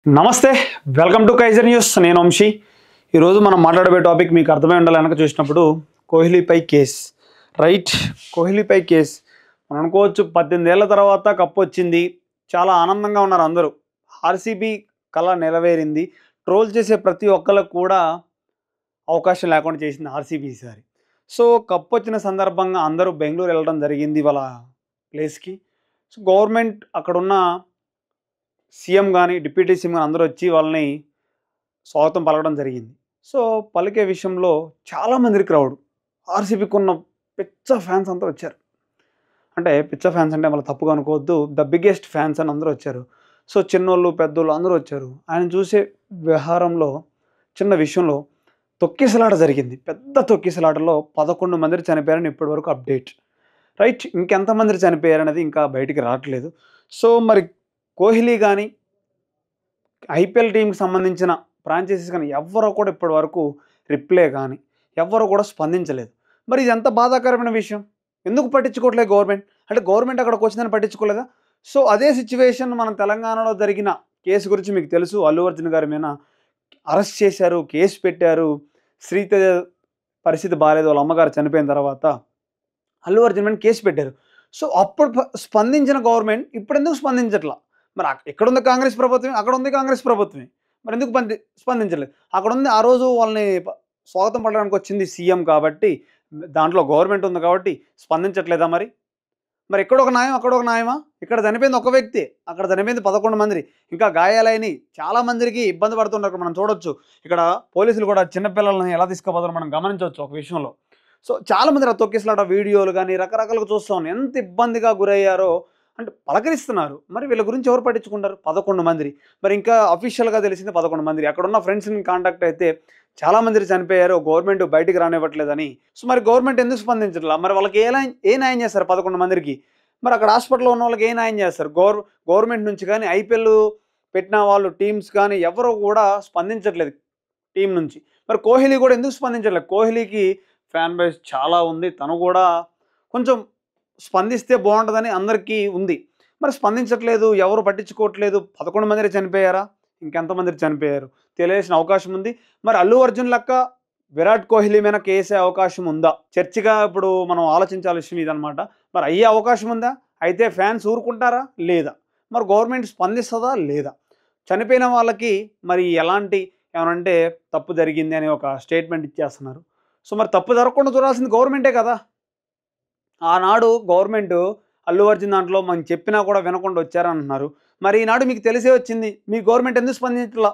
నమస్తే welcome to Kaiser news. నేను వంశీ. ఈరోజు మనం మాట్లాడే టాపిక్ మీకు అర్థమై ఉండాలి. వెనక చూసినప్పుడు కోహ్లీపై కేస్, రైట్? కోహ్లీపై కేస్ మనం అనుకోవచ్చు. 18 ఏళ్ల తర్వాత కప్పు వచ్చింది, చాలా ఆనందంగా ఉన్నారు అందరూ. ఆర్సీబీ కళ నెరవేరింది. ట్రోల్ చేసే ప్రతి ఒక్కరికి కూడా అవకాశం లేకుండా చేసింది ఆర్సీబీ ఈసారి. సో కప్పు వచ్చిన సందర్భంగా అందరూ బెంగళూరు వెళ్ళడం జరిగింది వాళ్ళ ప్లేస్కి. సో గవర్నమెంట్ అక్కడున్న సీఎం కానీ డిప్యూటీ సీఎం కానీ అందరూ వచ్చి వాళ్ళని స్వాగతం పలకడం జరిగింది. సో పలికే విషయంలో చాలామంది క్రౌడ్, ఆర్సీబీకి ఉన్న పిచ్చ ఫ్యాన్స్ అంతా వచ్చారు. అంటే పిచ్చ ఫ్యాన్స్ అంటే మళ్ళీ తప్పుగా అనుకోవద్దు, ద బిగ్గెస్ట్ ఫ్యాన్స్ అని అందరూ వచ్చారు. సో చిన్నోళ్ళు పెద్దోళ్ళు అందరూ వచ్చారు. ఆయన చూసే వ్యవహారంలో చిన్న విషయంలో తొక్కిసలాట జరిగింది. పెద్ద తొక్కిసలాటలో 11 మంది చనిపోయారని ఇప్పటివరకు అప్డేట్, రైట్? ఇంకెంతమంది చనిపోయారనేది ఇంకా బయటికి రావట్లేదు. సో మరి కోహ్లీ కానీ ఐపీఎల్ టీంకి సంబంధించిన ఫ్రాంచైజీస్ కానీ ఎవ్వరూ కూడా ఇప్పటి వరకు రిప్లై కానీ ఎవ్వరూ కూడా స్పందించలేదు. మరి ఇది ఎంత బాధాకరమైన విషయం. ఎందుకు పట్టించుకోవట్లేదు గవర్నమెంట్? అంటే గవర్నమెంట్ అక్కడికి వచ్చిందని పట్టించుకోలేదా? సో అదే సిచ్యువేషన్ మన తెలంగాణలో జరిగిన కేసు గురించి మీకు తెలుసు. అల్లు అర్జున్ గారి మీద అరెస్ట్ చేశారు, కేసు పెట్టారు. శ్రీతేజ పరిస్థితి బాగాలేదు, వాళ్ళ అమ్మగారు చనిపోయిన తర్వాత అల్లు అర్జున్ మీద కేసు పెట్టారు. సో అప్పుడు స్పందించిన గవర్నమెంట్ ఇప్పుడు ఎందుకు స్పందించట్లా? మరి ఎక్కడుంది కాంగ్రెస్ ప్రభుత్వమే, అక్కడ ఉంది కాంగ్రెస్ ప్రభుత్వమే. మరి ఎందుకు స్పందించలేదు? అక్కడ ఉంది, ఆ రోజు వాళ్ళని స్వాగతం పడడానికి వచ్చింది సీఎం కాబట్టి, దాంట్లో గవర్నమెంట్ ఉంది కాబట్టి స్పందించట్లేదా? మరి మరి ఎక్కడ ఒక న్యాయం, అక్కడ ఒక న్యాయమా? ఇక్కడ చనిపోయింది ఒక వ్యక్తి, అక్కడ చనిపోయింది 11 మంది. ఇంకా గాయాలైన చాలా మందికి ఇబ్బంది పడుతున్నారు. మనం చూడొచ్చు, ఇక్కడ పోలీసులు కూడా చిన్నపిల్లల్ని ఎలా తీసుకుపోతారో మనం గమనించవచ్చు ఒక విషయంలో. సో చాలామంది తొక్కిసలాట వీడియోలు కానీ రకరకాలుగా చూస్తూ ఉన్నాం. ఎంత ఇబ్బందిగా గురయ్యారో అంటే పలకరిస్తున్నారు. మరి వీళ్ళ గురించి ఎవరు పట్టించుకుంటారు? 11 మంది. మరి ఇంకా అఫీషియల్గా తెలిసింది 11 మంది. అక్కడున్న ఫ్రెండ్స్ని కాంటాక్ట్ అయితే చాలామంది చనిపోయారు, గవర్నమెంట్ బయటికి రానివ్వట్లేదని. సో మరి గవర్నమెంట్ ఎందుకు స్పందించట్లా? మరి వాళ్ళకి ఏ న్యాయం చేస్తారు 11 మందికి? మరి అక్కడ హాస్పిటల్లో ఉన్న వాళ్ళకి ఏ న్యాయం చేస్తారు? గవర్నమెంట్ నుంచి కానీ ఐపీఎల్ పెట్టిన వాళ్ళు టీమ్స్ కానీ ఎవరు కూడా స్పందించట్లేదు టీం నుంచి. మరి కోహ్లీ కూడా ఎందుకు స్పందించట్లేదు? కోహ్లీకి ఫ్యాన్ బేస్ చాలా ఉంది, తను కూడా కొంచెం స్పందిస్తే బాగుంటుందని అందరికీ ఉంది. మరి స్పందించట్లేదు, ఎవరు పట్టించుకోవట్లేదు. 11 మంది చనిపోయారా, ఇంకెంతమంది చనిపోయారు తెలియాల్సిన అవకాశం ఉంది. మరి అల్లు అర్జున్ లెక్క విరాట్ కోహ్లీ మీద కేసే అవకాశం ఉందా? చర్చగా ఇప్పుడు మనం ఆలోచించాల్సిన విషయం ఇదనమాట. మరి అయ్యే అవకాశం ఉందా? అయితే ఫ్యాన్స్ ఊరుకుంటారా లేదా? మరి గవర్నమెంట్ స్పందిస్తుందా లేదా? చనిపోయిన వాళ్ళకి మరి ఎలాంటి ఏమనంటే తప్పు జరిగింది అని ఒక స్టేట్మెంట్ ఇచ్చేస్తున్నారు. సో మరి తప్పు జరగకుండా చూడాల్సింది గవర్నమెంటే కదా. ఆనాడు గవర్నమెంట్ అల్లు అర్జున్ దాంట్లో మనం చెప్పినా కూడా వినకుండా వచ్చారంటున్నారు. మరి ఈనాడు మీకు తెలిసే వచ్చింది, మీ గవర్నమెంట్ ఎందుకు స్పందించట్లా?